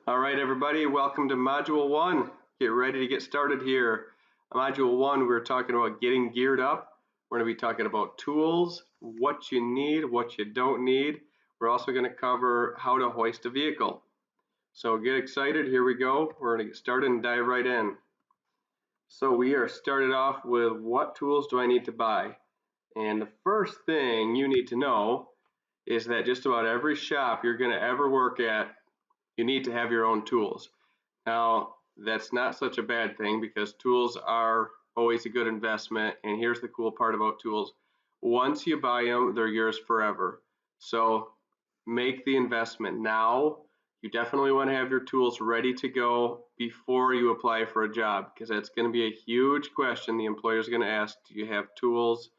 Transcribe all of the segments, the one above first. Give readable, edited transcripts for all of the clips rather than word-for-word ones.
All right, everybody, welcome to Module 1. Get ready to get started here. Module 1, we're talking about getting geared up. We're going to be talking about tools, what you need, what you don't need. We're also going to cover how to hoist a vehicle. So get excited, here we go. We're going to get started and dive right in. So we are started off with what tools do I need to buy? And the first thing you need to know is that just about every shop you're going to ever work at, you need to have your own tools. Now, that's not such a bad thing because tools are always a good investment. And here's the cool part about tools. Once you buy them, they're yours forever. So make the investment now. You definitely want to have your tools ready to go before you apply for a job, because that's going to be a huge question the employer is going to ask. Do you have tools?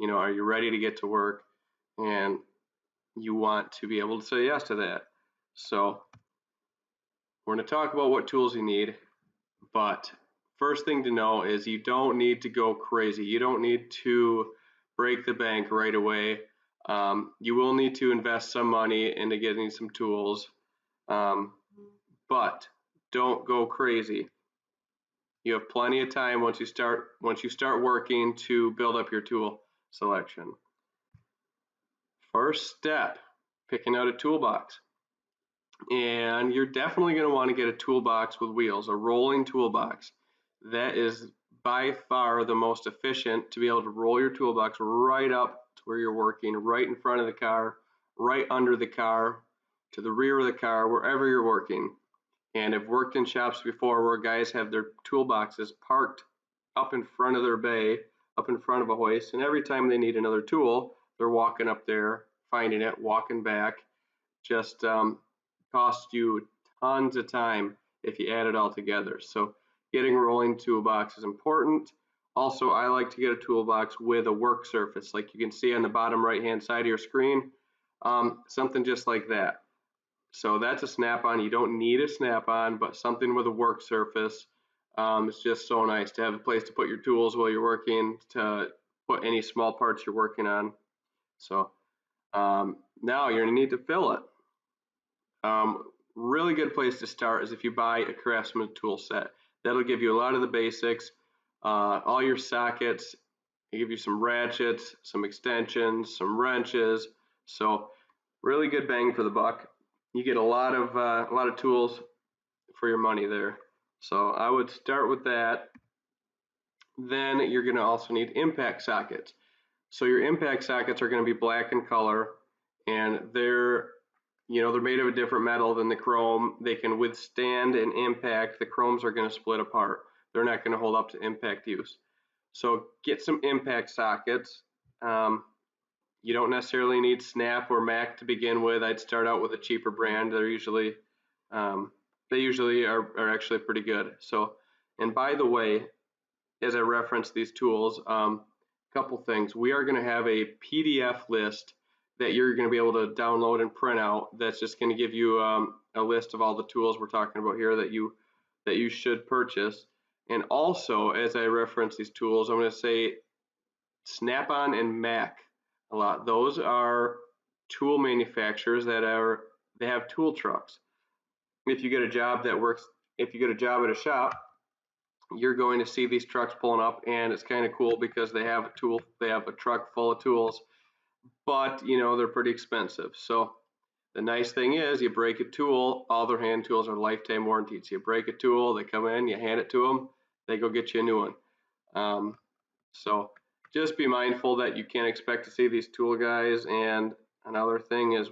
Are you ready to get to work? And you want to be able to say yes to that. So we're going to talk about what tools you need, but first thing to know is you don't need to go crazy. You don't need to break the bank right away. You will need to invest some money into getting some tools, but don't go crazy. You have plenty of time once you start working to build up your tool selection. First step, picking out a toolbox. And you're definitely going to want to get a toolbox with wheels, a rolling toolbox. That is by far the most efficient to be able to roll your toolbox right up to where you're working, right in front of the car, right under the car, to the rear of the car, wherever you're working. And I've worked in shops before where guys have their toolboxes parked up in front of their bay, up in front of a hoist, and every time they need another tool, they're walking up there, finding it, walking back. Just cost you tons of time if you add it all together. So getting a rolling toolbox is important. Also, I like to get a toolbox with a work surface, like you can see on the bottom right hand side of your screen, something just like that. So that's a snap-on. You don't need a snap-on, but something with a work surface. It's just so nice to have a place to put your tools while you're working, to put any small parts you're working on. So now you're going to need to fill it. Really good place to start is if you buy a Craftsman tool set. That'll give you a lot of the basics, all your sockets, give you some ratchets, some extensions, some wrenches. So really good bang for the buck. You get a lot of tools for your money there. So I would start with that. Then you're going to also need impact sockets. So your impact sockets are going to be black in color, and they're made of a different metal than the chrome. They can withstand an impact. The chromes are going to split apart. They're not going to hold up to impact use. So get some impact sockets. You don't necessarily need Snap or Mac to begin with. I'd start out with a cheaper brand. They usually are actually pretty good. So, and by the way, as I reference these tools, couple things. We are going to have a PDF list that you're going to be able to download and print out. That's just going to give you a list of all the tools we're talking about here that you should purchase. And also, as I reference these tools, I'm going to say Snap-on and Mac a lot. Those are tool manufacturers they have tool trucks. If you get a job at a shop, you're going to see these trucks pulling up, and it's kind of cool because they have a truck full of tools, but they're pretty expensive. So the nice thing is, you break a tool, all their hand tools are lifetime warranted. So you break a tool, they come in, you hand it to them, they go get you a new one. So just be mindful that you can't expect to see these tool guys. And another thing is,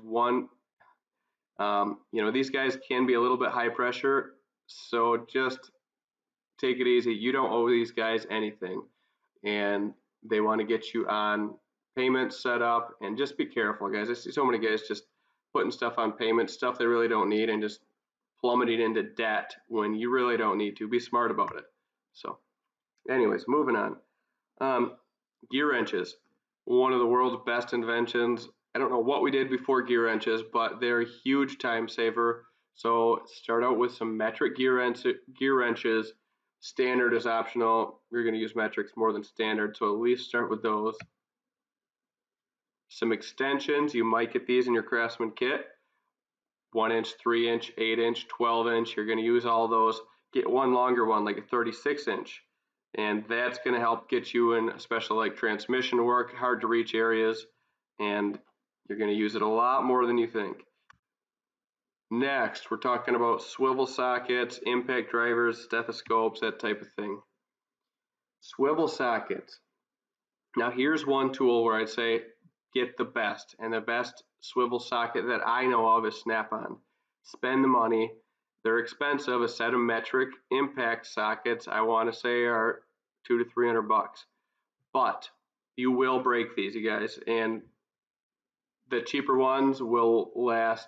these guys can be a little bit high pressure, so just take it easy. You don't owe these guys anything, and they want to get you on payments set up. And just be careful, guys. I see so many guys just putting stuff on payments, stuff they really don't need, and just plummeting into debt when you really don't need to. Be smart about it. So anyways, moving on. Gear wrenches, one of the world's best inventions. I don't know what we did before gear wrenches, but they're a huge time saver. So start out with some metric gear wrenches. Standard is optional. You're going to use metrics more than standard, so at least start with those. Some extensions, you might get these in your Craftsman kit. 1 inch, 3 inch, 8 inch, 12 inch. You're going to use all those. Get one longer one, like a 36 inch. And that's going to help get you in, especially like transmission work, hard to reach areas. And you're going to use it a lot more than you think. Next, we're talking about swivel sockets, impact drivers, stethoscopes, that type of thing. Swivel sockets. Now here's one tool where I'd say get the best, and the best swivel socket that I know of is Snap-on. Spend the money. They're expensive. A set of metric impact sockets, I want to say, are $200 to $300, but you will break these, you guys, and the cheaper ones will last.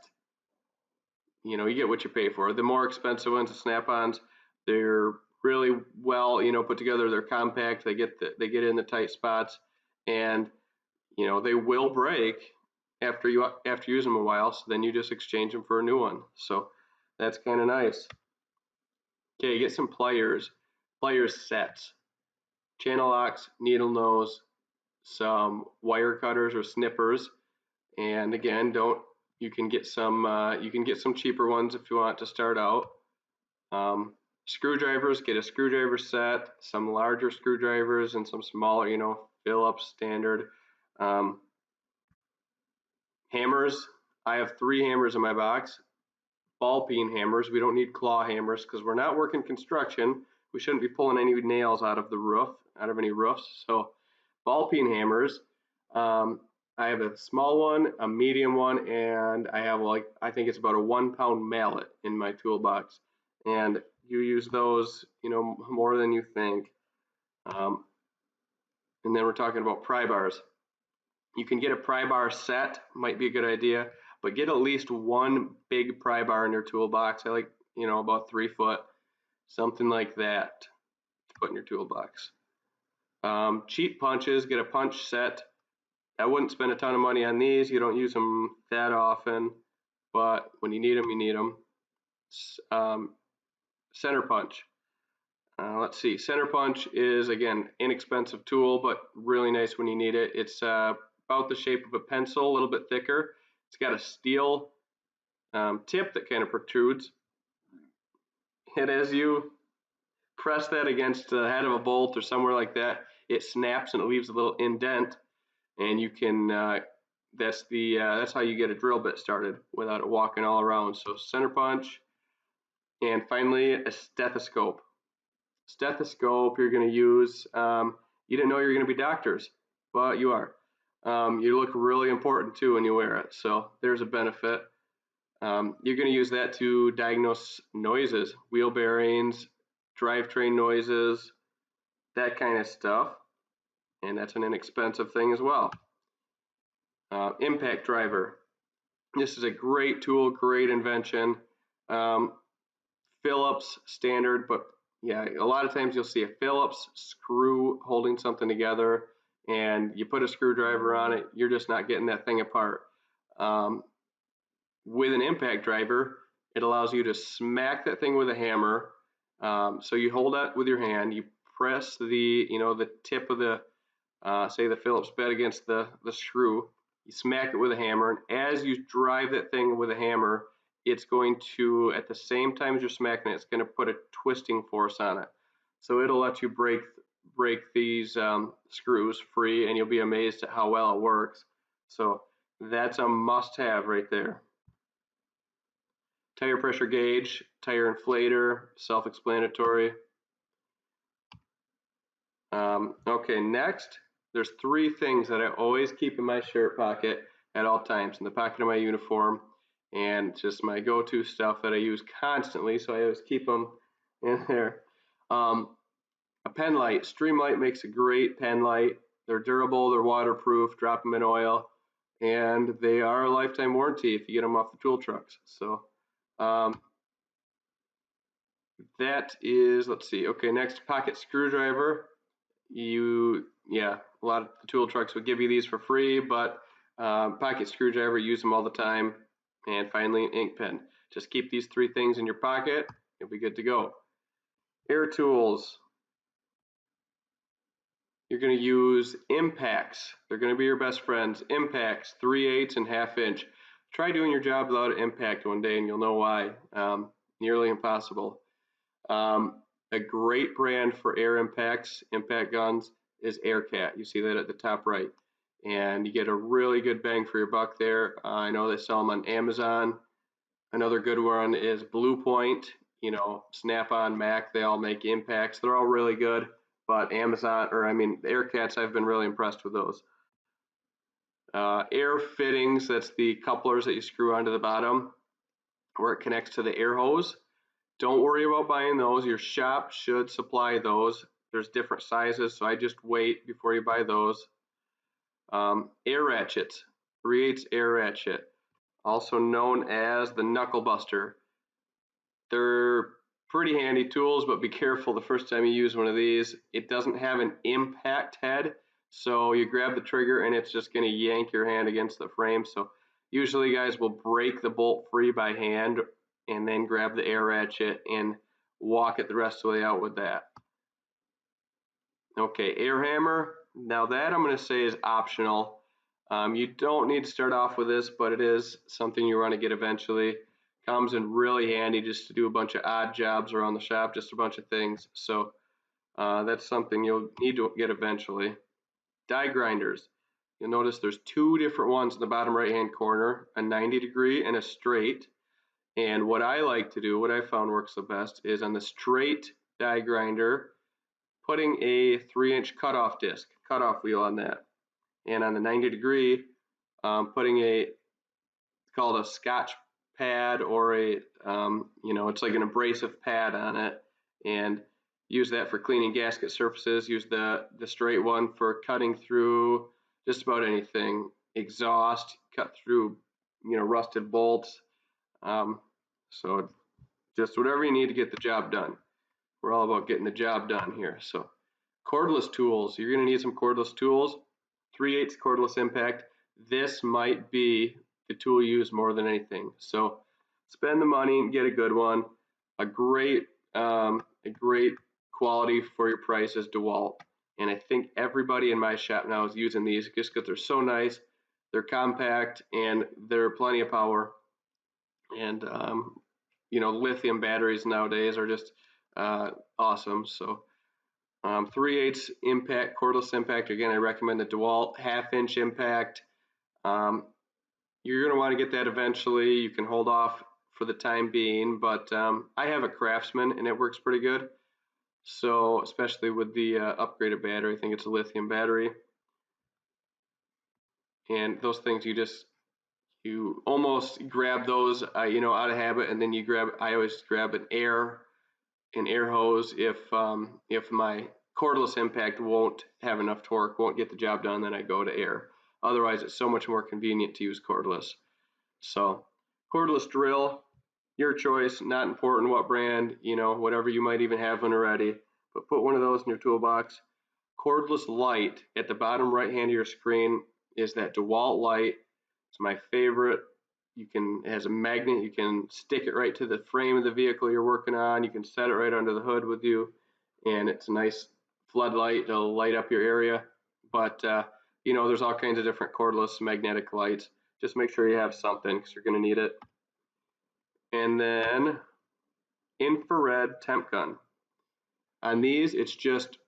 You know, you get what you pay for. The more expensive ones, the Snap-ons, they're really well, you know, put together. They're compact. They get in the tight spots, and you know they will break after you use them a while. So then you just exchange them for a new one. So that's kind of nice. Okay, get some pliers sets, channel locks, needle nose, some wire cutters or snippers, and again, you can get some cheaper ones if you want to start out. Screwdrivers, get a screwdriver set, some larger screwdrivers and some smaller, you know, Phillips standard. Hammers, I have 3 hammers in my box. Ball peen hammers. We don't need claw hammers because we're not working construction. We shouldn't be pulling any nails out of the roof, out of any roofs. So ball peen hammers. I have a small one, a medium one, and I have, like, I think it's about a 1-pound mallet in my toolbox. And you use those, you know, more than you think. And then we're talking about pry bars. You can get a pry bar set, might be a good idea, but get at least one big pry bar in your toolbox. I like, you know, about 3 foot, something like that to put in your toolbox. Cheap punches, get a punch set. I wouldn't spend a ton of money on these. You don't use them that often, but when you need them, you need them. Center punch. Let's see. Center punch is, again, inexpensive tool, but really nice when you need it. It's about the shape of a pencil, a little bit thicker. It's got a steel tip that kind of protrudes. And as you press that against the head of a bolt or somewhere like that, it snaps and it leaves a little indent. And you can, that's how you get a drill bit started without it walking all around. So center punch, and finally a stethoscope. Stethoscope you're going to use. You didn't know you were going to be doctors, but you are. You look really important too when you wear it. So there's a benefit. You're going to use that to diagnose noises, wheel bearings, drivetrain noises, that kind of stuff. And that's an inexpensive thing as well. Impact driver. This is a great tool, great invention. Phillips standard, but yeah, a lot of times you'll see a Phillips screw holding something together, and you put a screwdriver on it, you're just not getting that thing apart. With an impact driver, it allows you to smack that thing with a hammer. So you hold that with your hand, you press the tip of the say the Phillips bed against the screw, you smack it with a hammer, and as you drive that thing with a hammer, it's going to, at the same time as you're smacking it, it's going to put a twisting force on it. So it'll let you break these screws free, and you'll be amazed at how well it works. So that's a must-have right there. Tire pressure gauge, tire inflator, self-explanatory. Okay, next, there's 3 things that I always keep in my shirt pocket at all times, in the pocket of my uniform, and just my go-to stuff that I use constantly, so I always keep them in there. A pen light. Streamlight makes a great pen light. They're durable, they're waterproof, drop them in oil, and they are a lifetime warranty if you get them off the tool trucks. So that is, let's see, okay, next, pocket screwdriver. A lot of the tool trucks would give you these for free, but pocket screwdriver, use them all the time. And finally, an ink pen. Just keep these 3 things in your pocket, you'll be good to go. Air tools. You're going to use impacts. They're going to be your best friends. Impacts, 3/8 and 1/2 inch. Try doing your job without impact one day and you'll know why. Nearly impossible. A great brand for air impacts, impact guns, is Aircat. You see that at the top right. And you get a really good bang for your buck there. I know they sell them on Amazon. Another good one is Blue Point. You know, Snap-on, Mac, they all make impacts. They're all really good. But Amazon, or I mean, Aircats, I've been really impressed with those. Air fittings, that's the couplers that you screw onto the bottom where it connects to the air hose. Don't worry about buying those. Your shop should supply those. There's different sizes, so I just wait before you buy those. Air ratchets, 3/8 air ratchet, also known as the knuckle buster. They're pretty handy tools, but be careful the first time you use one of these. It doesn't have an impact head, so you grab the trigger and it's just going to yank your hand against the frame. So usually guys will break the bolt free by hand and then grab the air ratchet and walk it the rest of the way out with that. Okay, air hammer. Now that I'm going to say is optional. You don't need to start off with this, but it is something you want to get eventually. Comes in really handy just to do a bunch of odd jobs around the shop, just a bunch of things. So that's something you'll need to get eventually. Die grinders. You'll notice there's two different ones in the bottom right hand corner, a 90-degree and a straight. And what I like to do, what I found works the best, is on the straight die grinder, putting a 3-inch cutoff disc, cutoff wheel on that. And on the 90-degree, putting a, called a Scotch pad, or a, you know, it's like an abrasive pad on it, and use that for cleaning gasket surfaces. Use the straight one for cutting through just about anything, exhaust, cut through, you know, rusted bolts. So just whatever you need to get the job done. We're all about getting the job done here. So cordless tools, you're going to need some cordless tools. 3/8 cordless impact. This might be the tool you use more than anything. So spend the money and get a good one. A great quality for your price is DeWalt. And I think everybody in my shop now is using these just because they're so nice. They're compact and they're plenty of power. And you know, lithium batteries nowadays are just awesome. So 3/8 impact, cordless impact. Again, I recommend the DeWalt 1/2-inch impact. You're going to want to get that eventually. You can hold off for the time being, but I have a Craftsman and it works pretty good. So especially with the upgraded battery, I think it's a lithium battery. And those things you almost grab those, you know, out of habit, and then you grab. I always grab an air hose if my cordless impact won't have enough torque, won't get the job done, then I go to air. Otherwise, it's so much more convenient to use cordless. So cordless drill, your choice, not important what brand, you know, whatever, you might even have one already, but put one of those in your toolbox. Cordless light at the bottom right hand of your screen is that DeWalt light. It's my favorite. It has a magnet. You can stick it right to the frame of the vehicle you're working on. You can set it right under the hood with you, and it's a nice floodlight. It'll light up your area. But you know, there's all kinds of different cordless magnetic lights. Just make sure you have something because you're going to need it. And then infrared temp gun. On these, it's just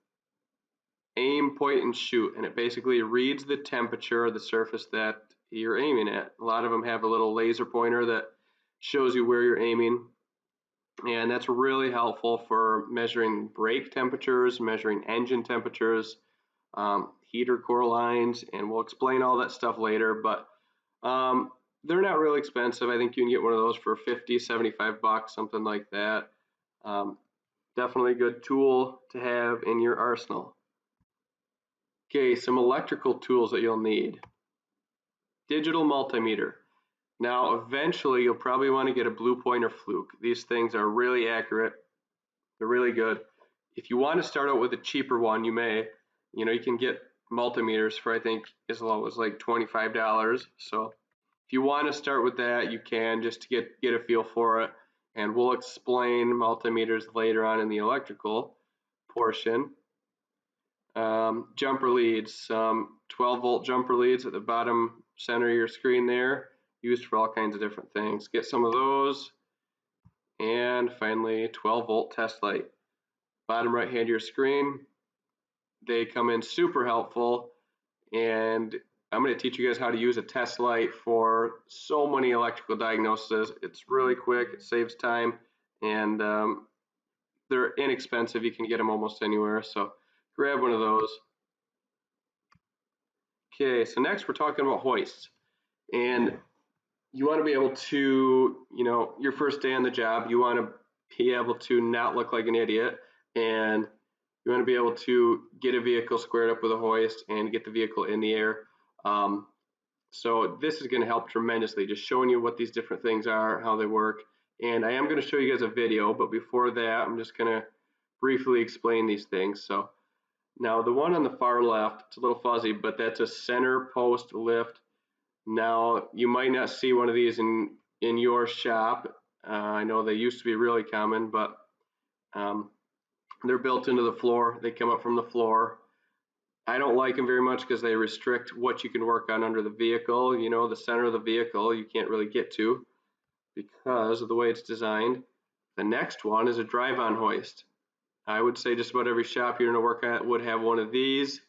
aim, point, and shoot, and it basically reads the temperature of the surface that you're aiming at. A lot of them have a little laser pointer that shows you where you're aiming, and that's really helpful for measuring brake temperatures, measuring engine temperatures, heater core lines, and we'll explain all that stuff later, but they're not really expensive. I think you can get one of those for 50, 75 bucks, something like that. Definitely a good tool to have in your arsenal. Okay, some electrical tools that you'll need. Digital multimeter. Now, eventually, you'll probably want to get a Blue Point or Fluke. These things are really accurate. They're really good. If you want to start out with a cheaper one, you may. You know, you can get multimeters for, I think, as low as like $25. So if you want to start with that, you can, just to get a feel for it. And we'll explain multimeters later on in the electrical portion. Jumper leads, 12-volt jumper leads at the bottom center of your screen there. used for all kinds of different things. Get some of those. And finally, 12-volt test light. Bottom right hand of your screen. They come in super helpful, and I'm going to teach you guys how to use a test light for so many electrical diagnoses. It's really quick, it saves time, and they're inexpensive. You can get them almost anywhere, so grab one of those. Okay, so next we're talking about hoists, and you want to be able to, your first day on the job, you want to be able to not look like an idiot, and you want to be able to get a vehicle squared up with a hoist and get the vehicle in the air. So this is going to help tremendously, just showing you what these different things are, how they work. And I am going to show you guys a video, but before that, I'm just going to briefly explain these things. So now the one on the far left, it's a little fuzzy, but that's a center post lift. Now you might not see one of these in your shop. I know they used to be really common, but they're built into the floor. They come up from the floor. I don't like them very much because they restrict what you can work on under the vehicle. The center of the vehicle you can't really get to because of the way it's designed. The next one is a drive-on hoist. I would say just about every shop you're going to work at would have one of these.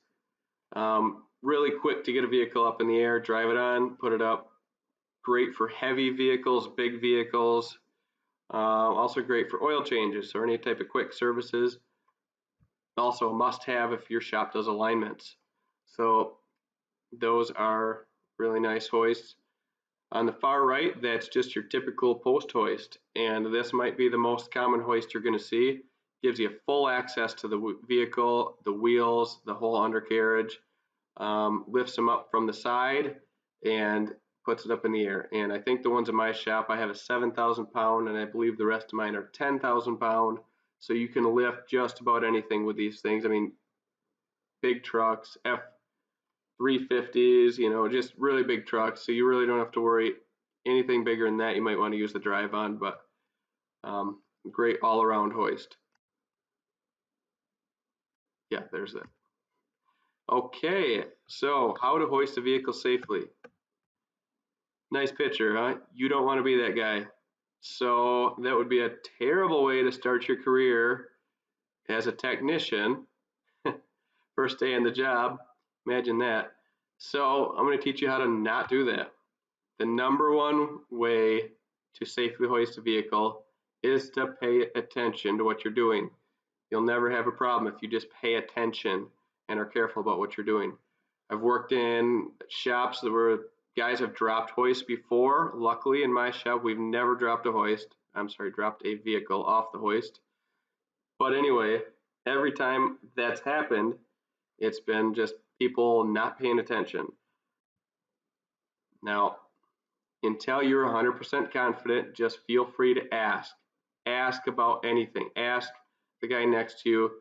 Really quick to get a vehicle up in the air, drive it on, put it up. Great for heavy vehicles, big vehicles. Also great for oil changes or any type of quick services. Also a must-have if your shop does alignments. So those are really nice hoists. On the far right, that's just your typical post hoist, and this might be the most common hoist you're going to see. Gives you full access to the vehicle, the wheels, the whole undercarriage. Lifts them up from the side and puts it up in the air. And I think the ones in my shop, I have a 7,000 pound, and I believe the rest of mine are 10,000 pound. So you can lift just about anything with these things. I mean, big trucks, F-350s, just really big trucks. So you really don't have to worry anything bigger than that. You might want to use the drive on, but great all around hoist. Yeah, there's it. Okay, so how to hoist a vehicle safely. Nice picture, huh? You don't want to be that guy. So that would be a terrible way to start your career as a technician. First day on the job, imagine that. So I'm going to teach you how to not do that. The number one way to safely hoist a vehicle is to pay attention to what you're doing. You'll never have a problem if you just pay attention and are careful about what you're doing. I've worked in shops where guys have dropped hoists before. Luckily in my shop we've never dropped a vehicle off the hoist. But anyway, every time that's happened, it's been just people not paying attention. Now, until you're 100% confident, just feel free to ask. Ask about anything. Ask the guy next to you.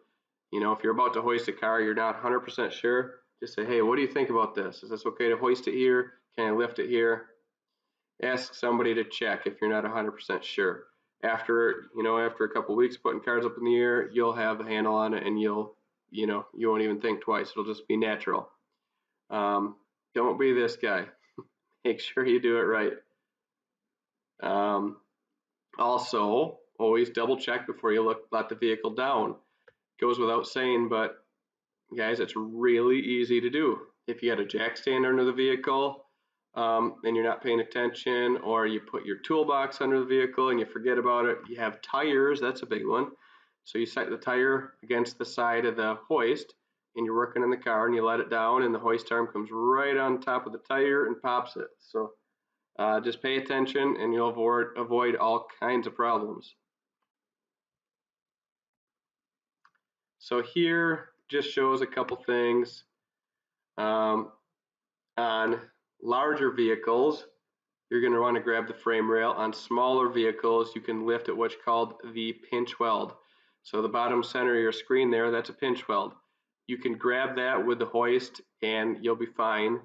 If you're about to hoist a car, you're not 100% sure, just say, hey, what do you think about this? Is this okay to hoist it here? Can I lift it here? Ask somebody to check if you're not 100% sure. After a couple weeks putting cars up in the air, you'll have a handle on it, and you won't even think twice. It'll just be natural. Don't be this guy. Make sure you do it right. Also, always double check before you let the vehicle down. Goes without saying, but guys, it's really easy to do. If you got a jack stand under the vehicle and you're not paying attention, or you put your toolbox under the vehicle and you forget about it, you have tires, that's a big one. So you set the tire against the side of the hoist and you're working in the car and you let it down and the hoist arm comes right on top of the tire and pops it. So just pay attention and you'll avoid all kinds of problems. So here just shows a couple things. On larger vehicles, you're going to want to grab the frame rail. On smaller vehicles, you can lift at what's called the pinch weld. So the bottom center of your screen there, that's a pinch weld. You can grab that with the hoist and you'll be fine.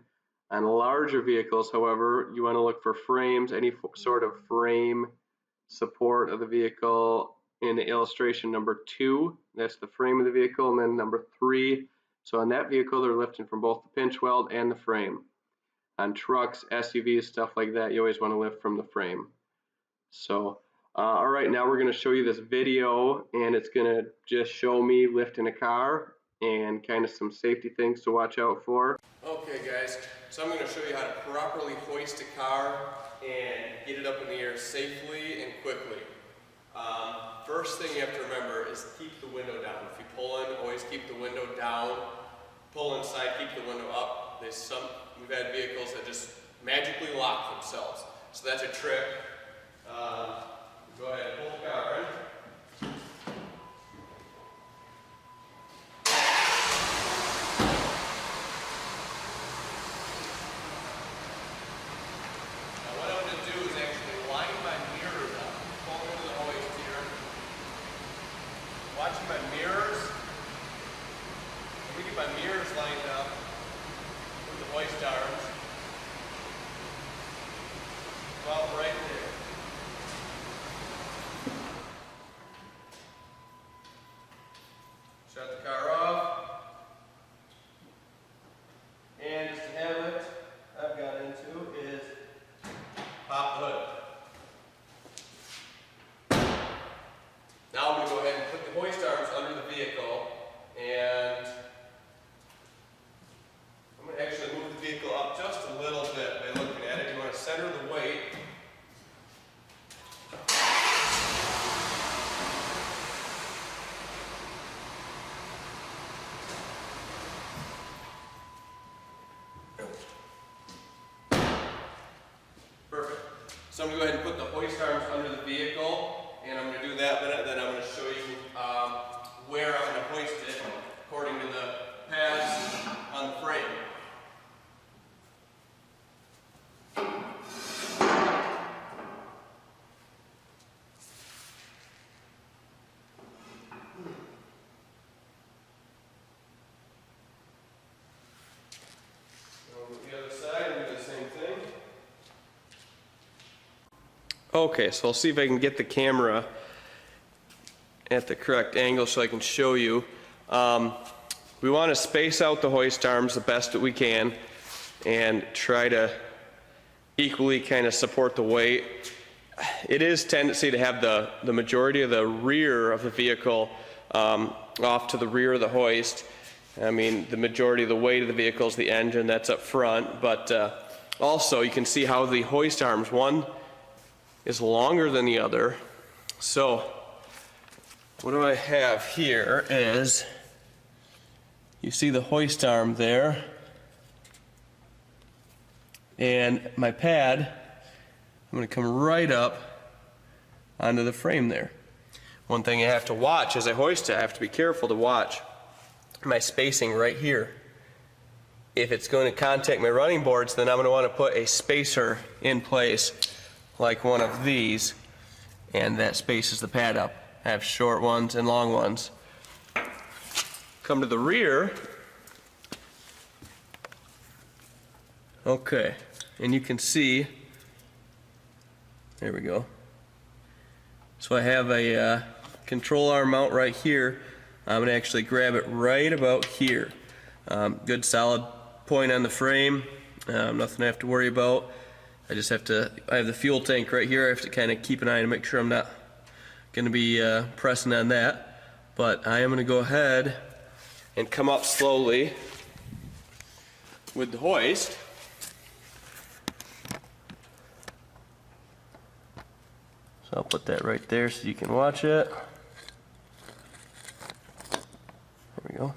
On larger vehicles, however, you want to look for frames, any sort of frame support of the vehicle. In the illustration number 2, that's the frame of the vehicle, and then number 3. So on that vehicle, they're lifting from both the pinch weld and the frame. on trucks, SUVs, stuff like that, you always want to lift from the frame. So, all right, now we're going to show you this video, and it's going to just show me lifting a car and kind of some safety things to watch out for. Okay guys, so I'm going to show you how to properly hoist a car and get it up in the air safely and quickly. First thing you have to remember is keep the window down. If you pull in, always keep the window down. Pull inside, keep the window up. We've had vehicles that just magically lock themselves. So that's a trick. Go ahead and pull the car in. Watching my mirrors. Let me get my mirrors lined up with the hoist arms. About right there. Shut the car off. And just to have it, I've got into is pop the hood. Now I'm going to go ahead and put the hoist arms under the vehicle, and I'm going to actually move the vehicle up just a little bit by looking at it. You want to center the weight. Perfect. So I'm going to go ahead and put the hoist arms under the vehicle. And I'm going to do that, then I'm going to show you where I'm going to hoist it according to the pads on the frame. Over the other side and do the same thing. Okay, so I'll see if I can get the camera at the correct angle so I can show you. We want to space out the hoist arms the best that we can and try to equally kind of support the weight. It is tendency to have the majority of the rear of the vehicle off to the rear of the hoist. I mean, the majority of the weight of the vehicle is the engine, that's up front, but also you can see how the hoist arms, one is longer than the other. So what do I have here is, you see the hoist arm there, and my pad, I'm going to come right up onto the frame there. One thing I have to watch as I hoist it, I have to be careful to watch my spacing right here. If it's going to contact my running boards, then I'm going to want to put a spacer in place like one of these, and that spaces the pad up. I have short ones and long ones. Come to the rear. Okay, and you can see, there we go. So I have a control arm mount right here. I'm going to actually grab it right about here. Good solid point on the frame, nothing I have to worry about. I have the fuel tank right here. I have to kind of keep an eye to make sure I'm not going to be pressing on that. But I am going to go ahead and come up slowly with the hoist. So I'll put that right there so you can watch it. There we go.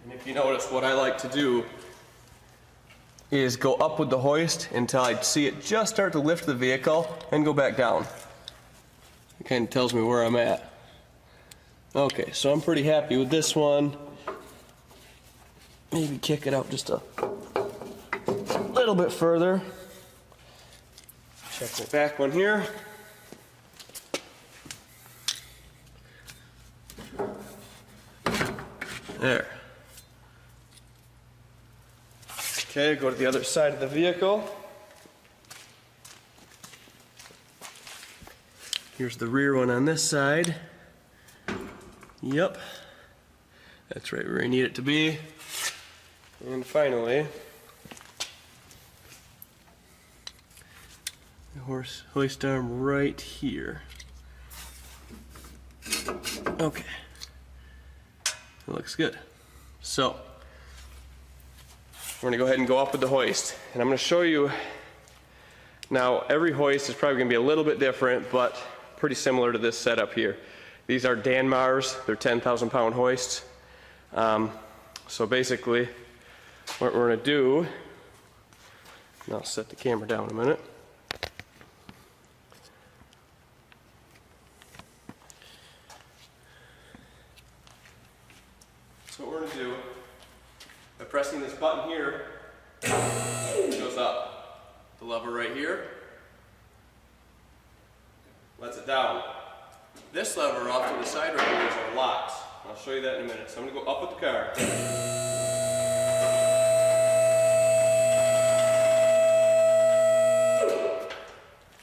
And if you notice, what I like to do is go up with the hoist until I see it just start to lift the vehicle and go back down. It kind of tells me where I'm at. Okay, so I'm pretty happy with this one. Maybe kick it out just a little bit further. Check the back one here. There. Okay, go to the other side of the vehicle. Here's the rear one on this side. Yep, that's right where you need it to be. And finally, the hoist arm right here. Okay, it looks good. So, we're gonna go ahead and go up with the hoist. And I'm gonna show you, now every hoist is probably gonna be a little bit different, but pretty similar to this setup here. These are Danmar's, they're 10,000 pound hoists. So basically, what we're gonna do, and I'll set the camera down a minute. So what we're gonna do, by pressing this button here, it goes up. The lever right here lets it down. This lever off to the side right here is our locks. I'll show you that in a minute. So I'm gonna go up with the car.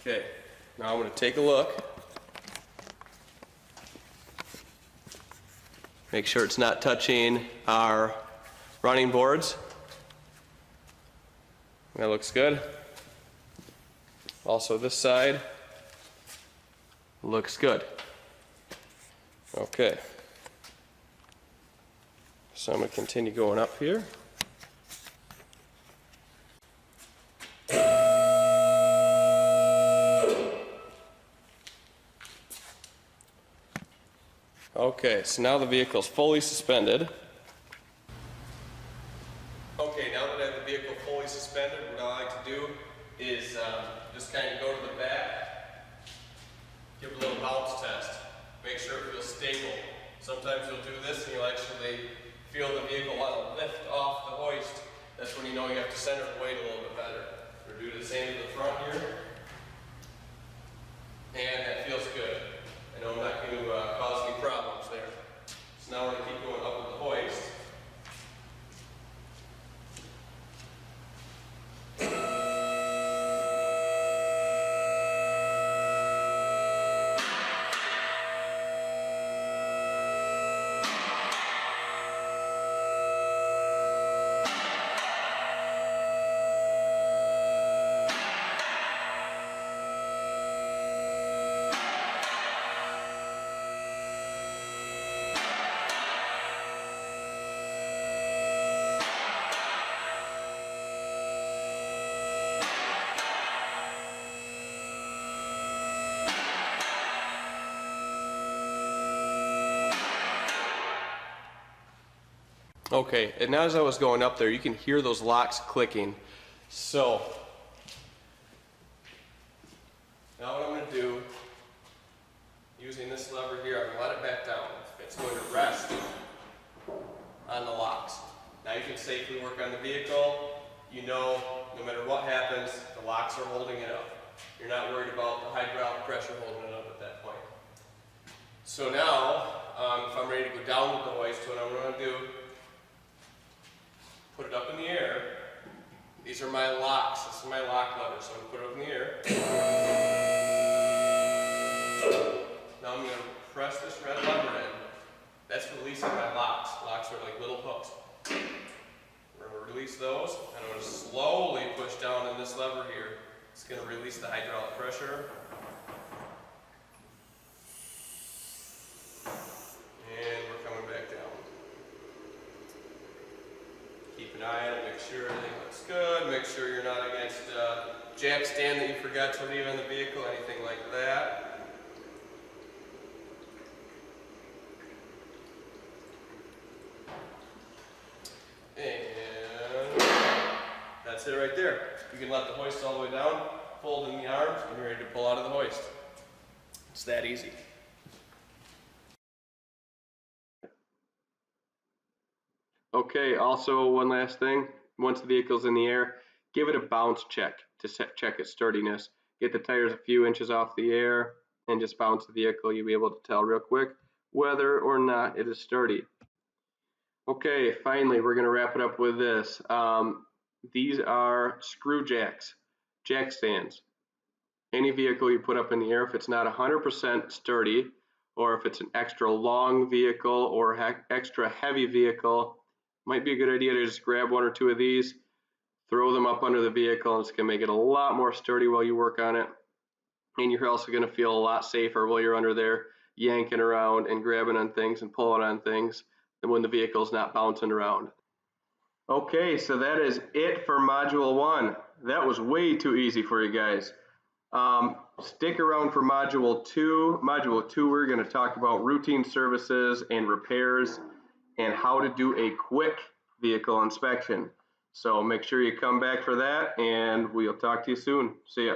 Okay, now I'm gonna take a look. Make sure it's not touching our running boards. That looks good. Also this side looks good. Okay. So I'm going to continue going up here. Okay, so now the vehicle is fully suspended. Okay, now that I have the vehicle fully suspended, what I like to do is just kind of go to the back, give it a little bounce test, make sure it feels stable. Sometimes you'll do this and you'll actually feel the vehicle want to lift off the hoist. That's when you know you have to center the weight a little bit better. We're doing the same to the front here, and that feels good. I know I'm not going to cause any problems there. So now we're going to keep going up with the hoist. Okay, and now as I was going up there, you can hear those locks clicking. So, now what I'm going to do, using this lever here, I'm going to let it back down. It's going to rest on the locks. Now you can safely work on the vehicle. You know, no matter what happens, the locks are holding it up. You're not worried about the hydraulic pressure holding it up at that point. So now, if I'm ready to go down with the hoist, what I'm going to do, put it up in the air. These are my locks. This is my lock lever, so I'm going to put it up in the air. Now I'm going to press this red lever in. That's releasing my locks. Locks are like little hooks. We're going to release those, and I'm going to slowly push down on this lever here. It's going to release the hydraulic pressure. And we're coming back down. Keep an eye on it, make sure everything looks good, make sure you're not against a jack stand that you forgot to leave on the vehicle, anything like that. And that's it right there. You can let the hoist all the way down, fold in the arms, and you're ready to pull out of the hoist. It's that easy. Okay, also one last thing, once the vehicle's in the air, give it a bounce check to check its sturdiness. Get the tires a few inches off the air and just bounce the vehicle. You'll be able to tell real quick whether or not it is sturdy. Okay, finally we're going to wrap it up with this. These are screw jacks, jack stands. any vehicle you put up in the air, if it's not 100% sturdy, or if it's an extra long vehicle or extra heavy vehicle, might be a good idea to just grab one or two of these, throw them up under the vehicle, and it's going to make it a lot more sturdy while you work on it. And you're also going to feel a lot safer while you're under there yanking around and grabbing on things and pulling on things than when the vehicle's not bouncing around. Okay, so that is it for Module 1. That was way too easy for you guys. Stick around for Module 2. Module 2, we're going to talk about routine services and repairs and how to do a quick vehicle inspection. So make sure you come back for that, and we'll talk to you soon. See ya.